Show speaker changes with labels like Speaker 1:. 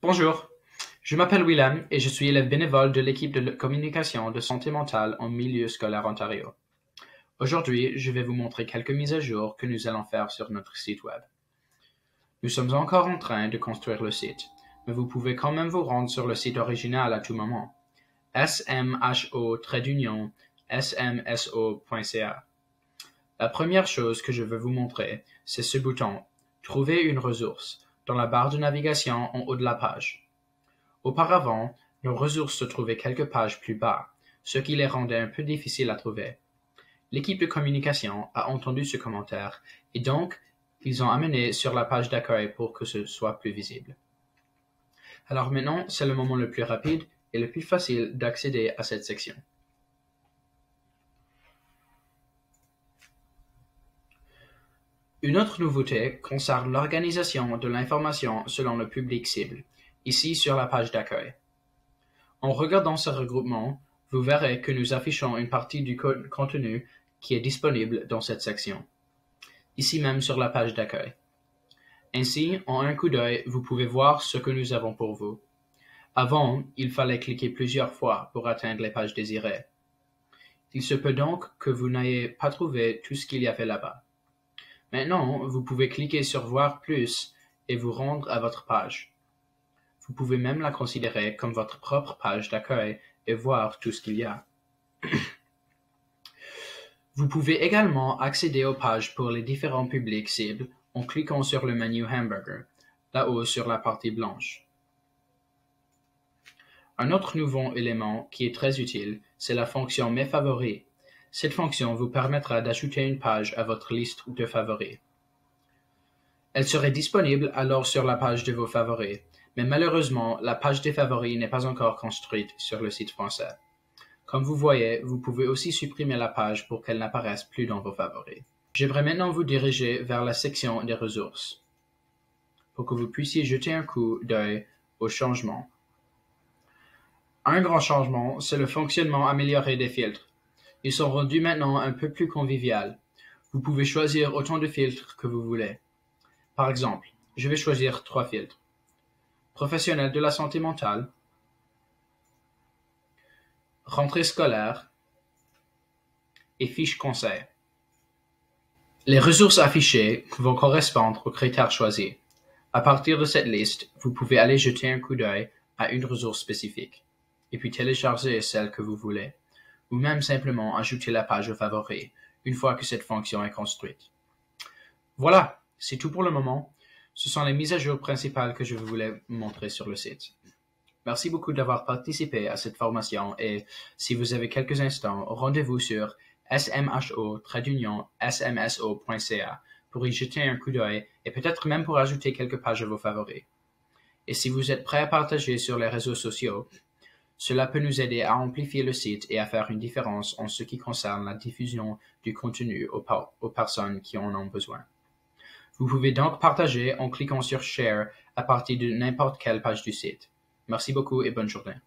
Speaker 1: Bonjour, je m'appelle Willem et je suis élève bénévole de l'équipe de communication de santé mentale en milieu scolaire Ontario. Aujourd'hui, je vais vous montrer quelques mises à jour que nous allons faire sur notre site web. Nous sommes encore en train de construire le site, mais vous pouvez quand même vous rendre sur le site original à tout moment. smho-smso.ca. La première chose que je veux vous montrer, c'est ce bouton « Trouver une ressource » dans la barre de navigation en haut de la page. Auparavant, nos ressources se trouvaient quelques pages plus bas, ce qui les rendait un peu difficiles à trouver. L'équipe de communication a entendu ce commentaire et donc, ils ont amené sur la page d'accueil pour que ce soit plus visible. Alors maintenant, c'est le moment le plus rapide et le plus facile d'accéder à cette section. Une autre nouveauté concerne l'organisation de l'information selon le public cible, ici sur la page d'accueil. En regardant ce regroupement, vous verrez que nous affichons une partie du contenu qui est disponible dans cette section, ici même sur la page d'accueil. Ainsi, en un coup d'œil, vous pouvez voir ce que nous avons pour vous. Avant, il fallait cliquer plusieurs fois pour atteindre les pages désirées. Il se peut donc que vous n'ayez pas trouvé tout ce qu'il y avait là-bas. Maintenant, vous pouvez cliquer sur Voir plus et vous rendre à votre page. Vous pouvez même la considérer comme votre propre page d'accueil et voir tout ce qu'il y a. Vous pouvez également accéder aux pages pour les différents publics cibles en cliquant sur le menu Hamburger, là-haut sur la partie blanche. Un autre nouveau élément qui est très utile, c'est la fonction Mes favoris. Cette fonction vous permettra d'ajouter une page à votre liste de favoris. Elle serait disponible alors sur la page de vos favoris, mais malheureusement, la page des favoris n'est pas encore construite sur le site français. Comme vous voyez, vous pouvez aussi supprimer la page pour qu'elle n'apparaisse plus dans vos favoris. J'aimerais maintenant vous diriger vers la section des ressources, pour que vous puissiez jeter un coup d'œil aux changements. Un grand changement, c'est le fonctionnement amélioré des filtres. Ils sont rendus maintenant un peu plus conviviaux. Vous pouvez choisir autant de filtres que vous voulez. Par exemple, je vais choisir 3 filtres. Professionnel de la santé mentale, rentrée scolaire et fiche conseil. Les ressources affichées vont correspondre aux critères choisis. À partir de cette liste, vous pouvez aller jeter un coup d'œil à une ressource spécifique, et puis télécharger celle que vous voulez, ou même simplement ajouter la page aux favoris une fois que cette fonction est construite. Voilà, c'est tout pour le moment. Ce sont les mises à jour principales que je voulais montrer sur le site. Merci beaucoup d'avoir participé à cette formation et si vous avez quelques instants, rendez-vous sur smho-smso.ca pour y jeter un coup d'œil et peut-être même pour ajouter quelques pages à vos favoris. Et si vous êtes prêt à partager sur les réseaux sociaux, cela peut nous aider à amplifier le site et à faire une différence en ce qui concerne la diffusion du contenu aux personnes qui en ont besoin. Vous pouvez donc partager en cliquant sur Share à partir de n'importe quelle page du site. Merci beaucoup et bonne journée.